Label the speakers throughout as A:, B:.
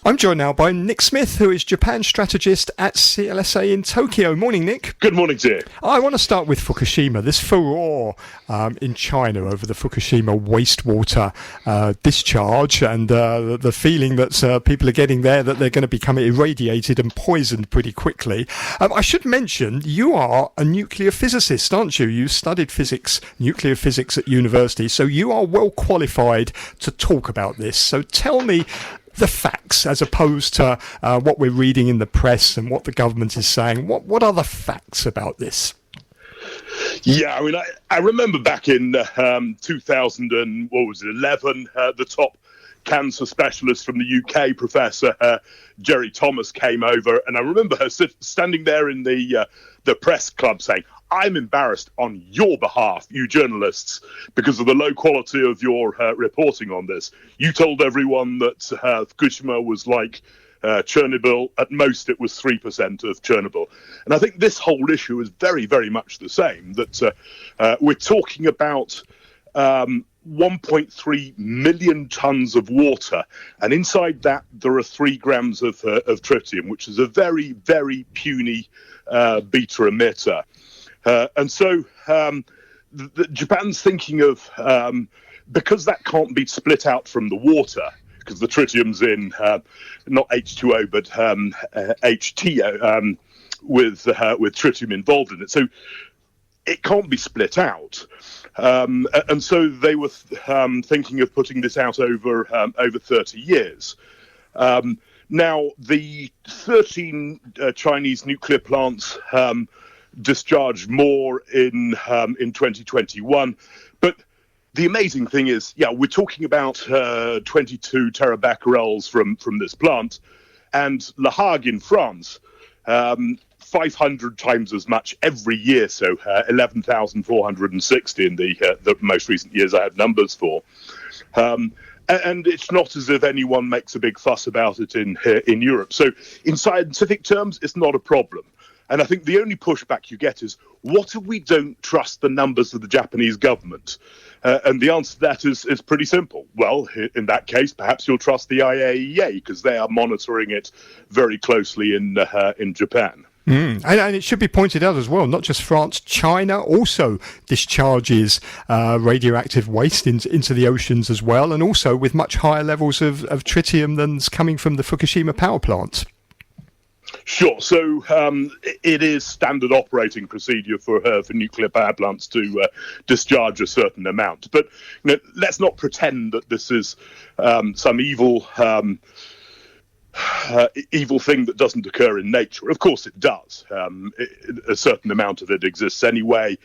A: I'm joined now by Nick Smith, who is Japan strategist at CLSA in Tokyo. Morning, Nick.
B: Good morning to you.
A: I want to start with Fukushima. This furore in China over the Fukushima wastewater discharge and the feeling that people are getting there that they're going to become irradiated and poisoned pretty quickly. I should mention, you are a nuclear physicist, aren't you? You studied physics, nuclear physics at university, so you are well qualified to talk about this. So tell me the facts as opposed to what we're reading in the press and what the government is saying. What are the facts about this?
B: Yeah, I mean, I remember back in 2011, the top cancer specialist from the UK, Professor Jerry Thomas, came over, and I remember her standing there in the press club saying, "I'm embarrassed on your behalf, you journalists, because of the low quality of your reporting on this. You told everyone that Fukushima was like Chernobyl. At most, it was 3% of Chernobyl." And I think this whole issue is very, very much the same, that we're talking about 1.3 million tons of water, and inside that there are 3 grams of tritium, which is a very, very puny beta emitter. And so Japan's thinking of, because that can't be split out from the water, because the tritium's in not H2O but HTO with tritium involved in it, so it can't be split out. And so they were thinking of putting this out over 30 years. Now, the 13 Chinese nuclear plants discharged more in 2021, but the amazing thing is, we're talking about 22 terabecquerels from this plant, and Le Hague in France, 500 times as much every year, so 11,460 in the most recent years I have numbers for. And it's not as if anyone makes a big fuss about it in Europe. So in scientific terms, it's not a problem. And I think the only pushback you get is, what if we don't trust the numbers of the Japanese government? And the answer to that is pretty simple. Well, in that case, perhaps you'll trust the IAEA, because they are monitoring it very closely in Japan.
A: And it should be pointed out as well, not just France, China also discharges radioactive waste into the oceans as well, and also with much higher levels of tritium than's coming from the Fukushima power plant.
B: Sure. So it is standard operating procedure for nuclear power plants to discharge a certain amount. But let's not pretend that this is some evil thing that doesn't occur in nature. Of course it does. A certain amount of it exists anyway.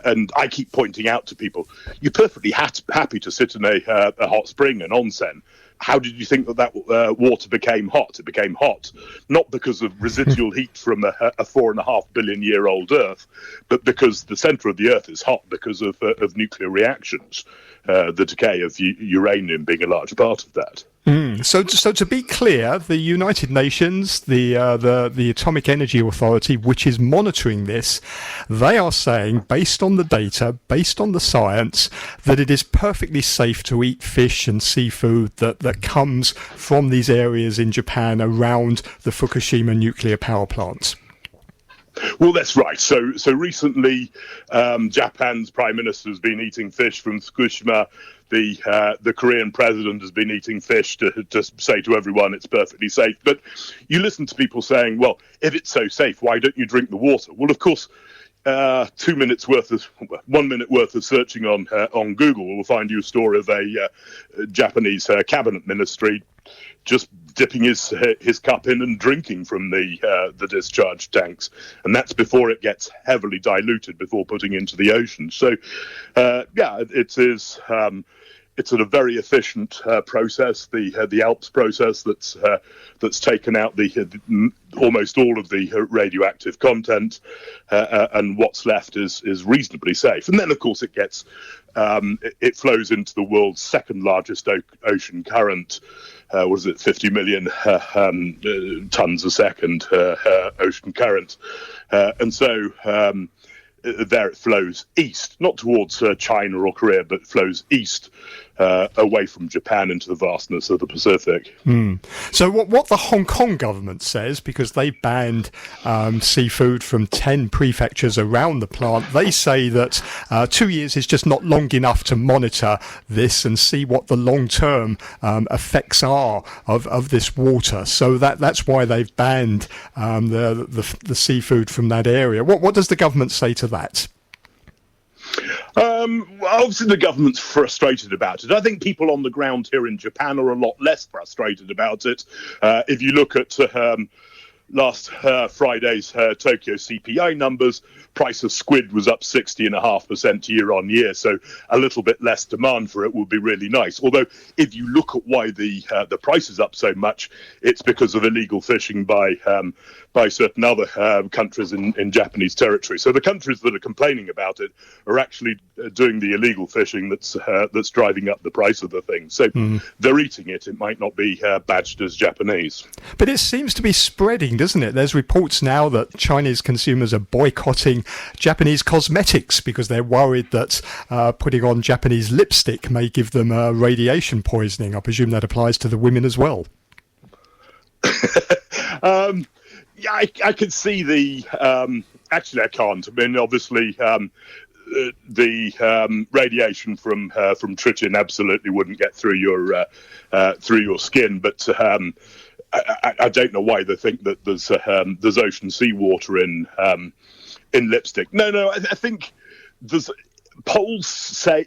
B: And I keep pointing out to people, you're perfectly happy to sit in a hot spring, an onsen. How did you think that water became hot? It became hot not because of residual heat from a 4.5 billion year old Earth, but because the center of the Earth is hot because of nuclear reactions, the decay of uranium being a large part of that.
A: So to be clear, the United Nations, the Atomic Energy Authority, which is monitoring this, they are saying, based on the data, based on the science, that it is perfectly safe to eat fish and seafood that comes from these areas in Japan around the Fukushima nuclear power plants.
B: Well, that's right. So recently, Japan's Prime Minister has been eating fish from Fukushima. The Korean president has been eating fish to say to everyone it's perfectly safe. But you listen to people saying, well, if it's so safe, why don't you drink the water? Well, of course, 1 minute worth of searching on Google will find you a story of a Japanese cabinet ministry just dipping his cup in and drinking from the discharge tanks, and that's before it gets heavily diluted before putting into the ocean. So, it is. It's a very efficient process, the ALPS process that's taken out almost all of the radioactive content, and what's left is reasonably safe. And then, of course, it flows into the world's second largest ocean current. 50 million tons a second ocean current, and so. There it flows east, not towards China or Korea, but flows east away from Japan into the vastness of the Pacific.
A: So what the Hong Kong government says, because they banned seafood from 10 prefectures around the plant, they say that 2 years is just not long enough to monitor this and see what the long-term effects are of this water. So that's why they've banned the seafood from that area. What does the government say to that?
B: Well, obviously the government's frustrated about it. I think people on the ground here in Japan are a lot less frustrated about it. If you look at last Friday's Tokyo CPI numbers, price of squid was up 60.5% year on year, so a little bit less demand for it would be really nice. Although, if you look at why the price is up so much, it's because of illegal fishing by certain other countries in Japanese territory. So the countries that are complaining about it are actually doing the illegal fishing that's driving up the price of the thing. So they're eating it. It might not be badged as Japanese.
A: But it seems to be spreading, doesn't it? There's reports now that Chinese consumers are boycotting Japanese cosmetics because they're worried that putting on Japanese lipstick may give them radiation poisoning. I presume that applies to the women as well.
B: Yeah, I can see the. Actually, I can't. I mean, obviously, the radiation from tritium absolutely wouldn't get through your skin. But I don't know why they think that there's ocean seawater in lipstick. No. I think there's polls say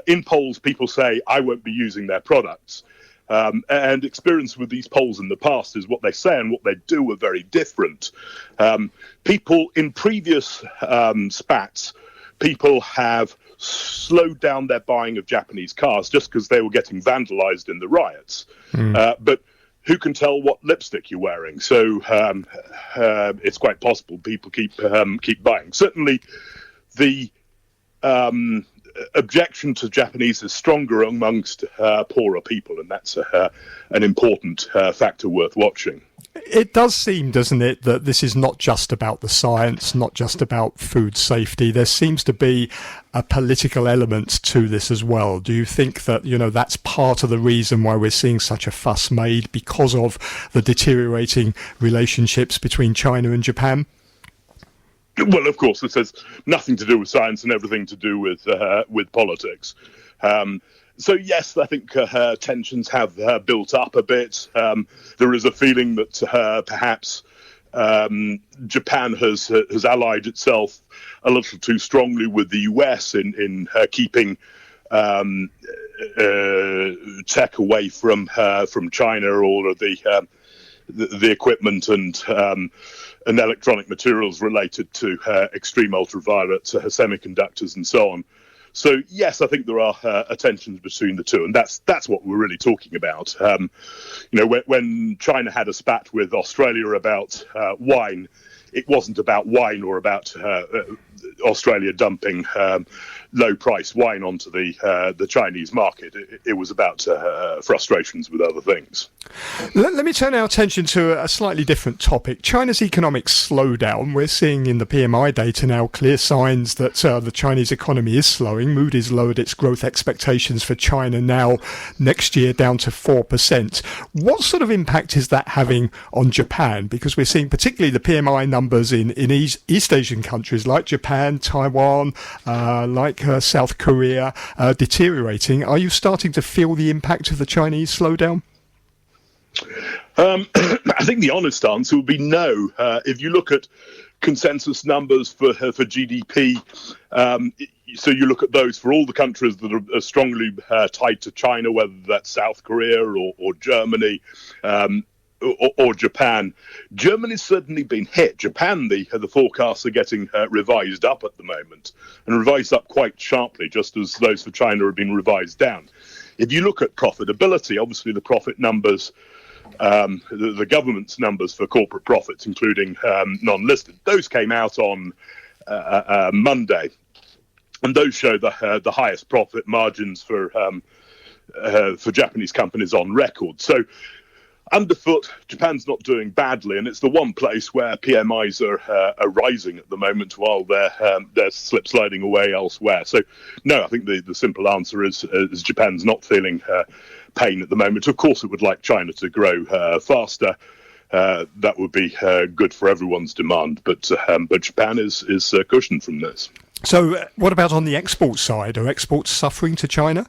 B: in polls people say I won't be using their products. And experience with these polls in the past is what they say and what they do are very different. People in previous spats, people have slowed down their buying of Japanese cars just because they were getting vandalized in the riots. But who can tell what lipstick you're wearing? So it's quite possible people keep buying. Certainly, the objection to Japanese is stronger amongst poorer people, and that's an important factor worth watching.
A: It does seem, doesn't it, that this is not just about the science, not just about food safety. There seems to be a political element to this as well. Do you think that, that's part of the reason why we're seeing such a fuss made because of the deteriorating relationships between China and Japan?
B: Well, of course, this has nothing to do with science and everything to do with politics. So, yes, I think tensions have built up a bit. There is a feeling that perhaps Japan has allied itself a little too strongly with the US in keeping tech away from China, all of the equipment and electronic materials related to extreme ultraviolet semiconductors and so on. So yes, I think there are tensions between the two, and that's what we're really talking about. When China had a spat with Australia about wine, it wasn't about wine or about Australia dumping low-priced wine onto the Chinese market. It was about frustrations with other things.
A: Let me turn our attention to a slightly different topic. China's economic slowdown. We're seeing in the PMI data now clear signs that the Chinese economy is slowing. Moody's lowered its growth expectations for China now next year down to 4%. What sort of impact is that having on Japan? Because we're seeing particularly the PMI numbers in East Asian countries like Japan, Taiwan, like South Korea deteriorating. Are you starting to feel the impact of the Chinese slowdown?
B: I think the honest answer would be no. If you look at consensus numbers for GDP, so you look at those for all the countries that are strongly tied to China, whether that's South Korea or Germany or Japan. Germany's certainly been hit. Japan, the forecasts are getting revised up at the moment, and revised up quite sharply, just as those for China have been revised down. If you look at profitability, obviously the profit numbers, the government's numbers for corporate profits, including non-listed, those came out on Monday, and those show the highest profit margins for Japanese companies on record. So Underfoot, Japan's not doing badly, and it's the one place where PMIs are rising at the moment while they're slip sliding away elsewhere. So, no, I think the simple answer is Japan's not feeling pain at the moment. Of course, it would like China to grow faster. That would be good for everyone's demand, but Japan is cushioned from this.
A: So, what about on the export side? Are exports suffering to China?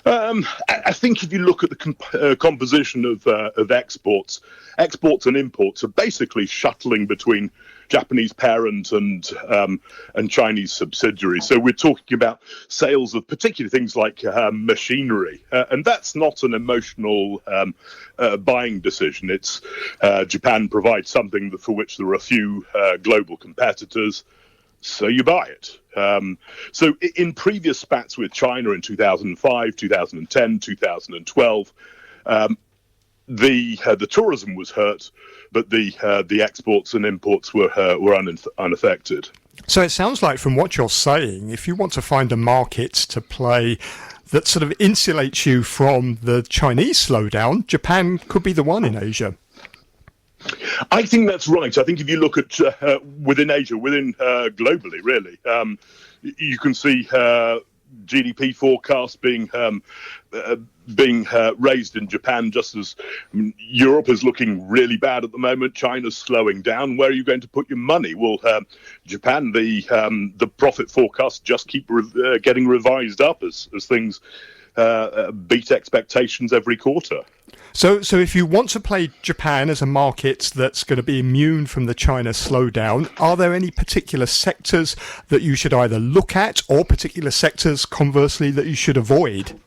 B: I think if you look at the composition of exports and imports are basically shuttling between Japanese parent and Chinese subsidiaries. So we're talking about sales of particularly things like machinery, and that's not an emotional buying decision. It's Japan provides something for which there are a few global competitors, so you buy it. So in previous spats with China in 2005, 2010, 2012, the tourism was hurt, but the exports and imports were unaffected.
A: So it sounds like, from what you're saying, if you want to find a market to play that sort of insulates you from the Chinese slowdown, Japan could be the one in Asia.
B: I think that's right. I think if you look at within Asia, globally, really, you can see GDP forecasts being raised in Japan, just as Europe is looking really bad at the moment. China's slowing down. Where are you going to put your money? Well, Japan, the profit forecasts just keep getting revised up as things beat expectations every quarter.
A: So if you want to play Japan as a market that's going to be immune from the China slowdown, are there any particular sectors that you should either look at, or particular sectors, conversely, that you should avoid?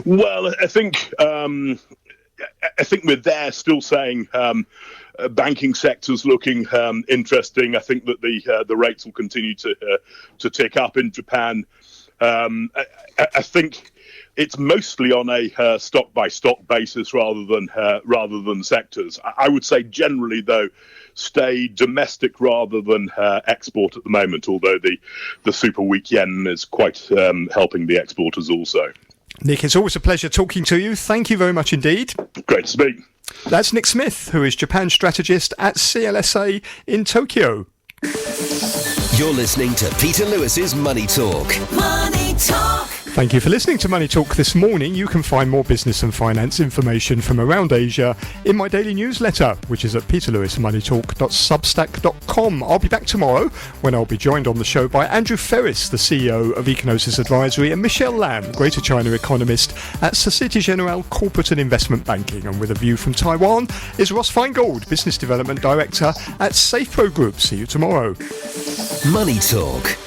B: Well, I think we're there still saying banking sector's looking interesting. I think that the rates will continue to tick up in Japan. I think it's mostly on a stock-by-stock basis rather than sectors. I would say generally, though, stay domestic rather than export at the moment, although the super weak yen is quite helping the exporters also.
A: Nick, it's always a pleasure talking to you. Thank you very much indeed.
B: Great to speak.
A: That's Nick Smith, who is Japan strategist at CLSA in Tokyo.
C: You're listening to Peter Lewis's Money Talk. Money Talk.
A: Thank you for listening to Money Talk this morning. You can find more business and finance information from around Asia in my daily newsletter, which is at peterlewismoneytalk.substack.com. I'll be back tomorrow when I'll be joined on the show by Andrew Ferris, the CEO of Econosis Advisory, and Michelle Lam, Greater China economist at Societe Generale Corporate and Investment Banking. And with a view from Taiwan is Ross Feingold, Business Development Director at SafePro Group. See you tomorrow.
C: Money Talk.